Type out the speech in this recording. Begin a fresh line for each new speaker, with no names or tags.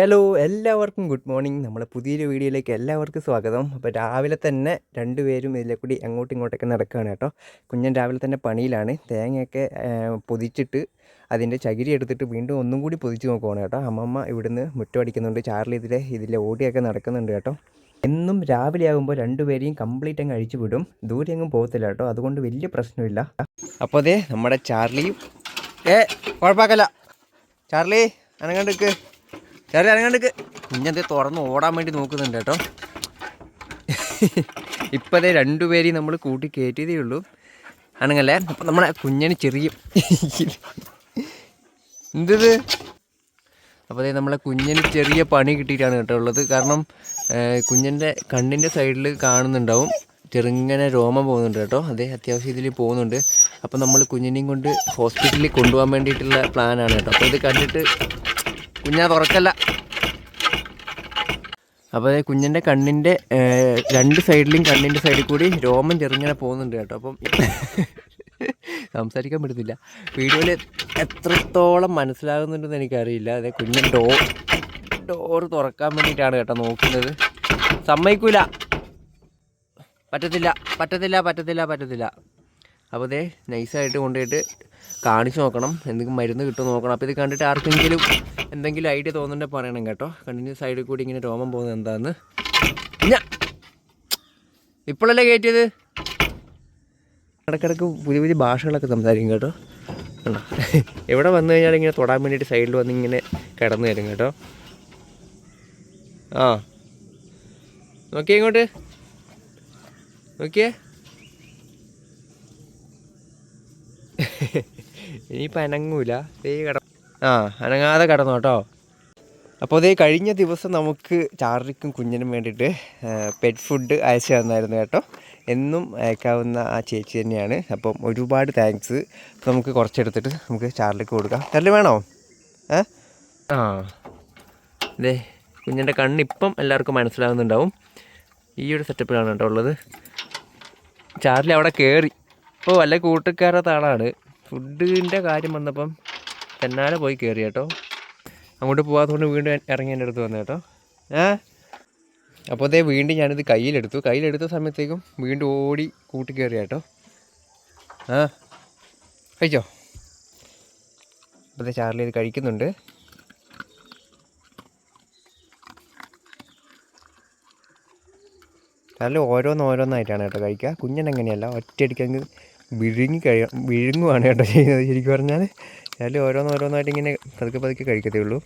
Hello എല്ലാവർക്കും good morning. നമ്മളെ പുതിയൊരു വീഡിയോയിലേക്ക് എല്ലാവർക്കും സ്വാഗതം. അപ്പോൾ രാവിലെ തന്നെ രണ്ടുപേരും ഇതിലെ കൂടി അങ്ങോട്ടും ഇങ്ങോട്ടൊക്കെ നടക്കുകയാണ് കേട്ടോ. കുഞ്ഞൻ രാവിലെ തന്നെ പണിയിലാണ്. തേങ്ങയൊക്കെ പൊതിച്ചിട്ട് അതിൻ്റെ ചകിരി എടുത്തിട്ട് വീണ്ടും ഒന്നും കൂടി പൊതിച്ച് നോക്കുവാണ് കേട്ടോ. അമ്മമ്മ ഇവിടുന്ന് മുറ്റമടിക്കുന്നുണ്ട്. ചാർലി ഇതിലെ ഓടിയൊക്കെ നടക്കുന്നുണ്ട് കേട്ടോ. എന്നും രാവിലെ ആകുമ്പോൾ രണ്ടുപേരെയും കംപ്ലീറ്റ് അങ്ങ് അഴിച്ചു വിടും. ദൂരെ എങ്ങും പോകത്തില്ല കേട്ടോ, അതുകൊണ്ട് വലിയ പ്രശ്നമില്ല. അപ്പോൾ അതെ നമ്മുടെ ചാർലിയും കുഴപ്പമാക്കല്ല. Charlie അനങ്ങാണ്ടിക്ക്, Charlie അനങ്ങാണ്ടിക്ക്. കുഞ്ഞത് തുറന്ന് ഓടാൻ വേണ്ടി നോക്കുന്നുണ്ട് കേട്ടോ. ഇപ്പതേ രണ്ടുപേരെയും നമ്മൾ കൂട്ടി കയറ്റിയതേ ഉള്ളൂ. അനങ്ങല്ലേ. അപ്പം നമ്മളെ കുഞ്ഞന് ചെറിയ എന്തത്. അപ്പോൾ അതേ നമ്മളെ കുഞ്ഞന് ചെറിയ പണി കിട്ടിയിട്ടാണ് കേട്ടോ ഉള്ളത്. കാരണം കുഞ്ഞൻ്റെ കണ്ണിൻ്റെ സൈഡിൽ കാണുന്നുണ്ടാവും ചെറുങ്ങനെ രോമം പോകുന്നുണ്ട് കേട്ടോ. അതേ അത്യാവശ്യം ഇതിൽ പോകുന്നുണ്ട്. അപ്പോൾ നമ്മൾ കുഞ്ഞിനെയും കൊണ്ട് ഹോസ്പിറ്റലിൽ കൊണ്ടുപോകാൻ വേണ്ടിയിട്ടുള്ള പ്ലാനാണ് കേട്ടോ. അപ്പോൾ ഇത് കണ്ടിട്ട് കുഞ്ഞാ തുറക്കല്ല. അപ്പോൾ അതേ കുഞ്ഞിൻ്റെ കണ്ണിൻ്റെ രണ്ട് സൈഡിലും കണ്ണിൻ്റെ സൈഡിൽ കൂടി രോമം ചെറുങ്ങനെ പോകുന്നുണ്ട് കേട്ടോ. അപ്പം സംസാരിക്കാൻ പറ്റുന്നില്ല. വീഡിയോയിൽ എത്രത്തോളം മനസ്സിലാകുന്നുണ്ടെന്ന് എനിക്കറിയില്ല. അതേ കുഞ്ഞൻ ഡോറ് തുറക്കാൻ വേണ്ടിയിട്ടാണ് കേട്ടോ നോക്കുന്നത്. സമ്മതിക്കൂല, പറ്റത്തില്ല പറ്റത്തില്ല പറ്റത്തില്ല പറ്റത്തില്ല. അപ്പോൾ അതേ നൈസായിട്ട് കൊണ്ടുപോയിട്ട് കാണിച്ച് നോക്കണം, എന്തെങ്കിലും മരുന്ന് കിട്ടുമോ നോക്കണം. അപ്പോൾ ഇത് കണ്ടിട്ട് ആർക്കെങ്കിലും എന്തെങ്കിലും ഐഡിയ തോന്നുന്നുണ്ടെങ്കിൽ പറയണം കേട്ടോ. കണ്ണിൻ്റെ സൈഡിൽ കൂടി ഇങ്ങനെ രോമം പോകുന്നത് എന്താണെന്ന്. ഞാൻ ഇപ്പോഴല്ലേ കയറ്റിയത്. ഇടയ്ക്കിടയ്ക്ക് പുതിയ പുതിയ ഭാഷകളൊക്കെ സംസാരിക്കും കേട്ടോ. എവിടെ വന്നു കഴിഞ്ഞാൽ ഇങ്ങനെ തൊടാൻ വേണ്ടിയിട്ട് സൈഡിൽ വന്ന് ഇങ്ങനെ കിടന്നു തരും കേട്ടോ. ആ നോക്കിയേ, ഇങ്ങോട്ട് നോക്കിയേ. ഇനിയിപ്പോൾ അനങ്ങൂല. അനങ്ങാതെ കിടന്നു കേട്ടോ. അപ്പോൾ അതേ കഴിഞ്ഞ ദിവസം നമുക്ക് ചാർലിക്കും കുഞ്ഞിനും വേണ്ടിയിട്ട് പെറ്റ് ഫുഡ് അയച്ചു തന്നായിരുന്നു കേട്ടോ. എന്നും അയക്കാവുന്ന ആ ചേച്ചി തന്നെയാണ്. അപ്പം ഒരുപാട് താങ്ക്സ്. അപ്പോൾ നമുക്ക് കുറച്ചെടുത്തിട്ട് നമുക്ക് ചാർലിക്ക് കൊടുക്കാം. ചാർലി വേണോ? അതെ കുഞ്ഞിൻ്റെ കണ്ണിപ്പം എല്ലാവർക്കും മനസ്സിലാവുന്നുണ്ടാവും. ഈ ഒരു സെറ്റപ്പിലാണ് കേട്ടോ ഉള്ളത്. ചാർലി അവിടെ കയറി. വല്ല കൂട്ടുകാരാത്ത ആളാണ്. ഫുഡിൻ്റെ കാര്യം വന്നപ്പം തന്നാലെ പോയി കയറി കേട്ടോ. അങ്ങോട്ട് പോകാത്തതുകൊണ്ട് വീണ്ടും ഇറങ്ങി എൻ്റെ അടുത്ത് വന്നു കേട്ടോ. അപ്പോൾ അതേ വീണ്ടും ഞാനിത് കയ്യിലെടുത്ത സമയത്തേക്കും വീണ്ടും ഓടി കൂട്ടി കയറി കേട്ടോ. കഴിച്ചോ. അപ്പോൾ ചാർലി ഇത് കഴിക്കുന്നുണ്ട്. ചാർലി ഓരോന്നായിട്ടാണ് കേട്ടോ കഴിക്കുക. കുഞ്ഞനെങ്ങനെയല്ല ഒറ്റയടിക്കങ്ങ് വിഴുങ്ങുവാണ് കേട്ടോ ചെയ്യുന്നത്. ശരിക്കും പറഞ്ഞാൽ ചാർലി ഓരോന്നായിട്ട് ഇങ്ങനെ പതുക്കെ കഴിക്കത്തേ ഉള്ളൂ.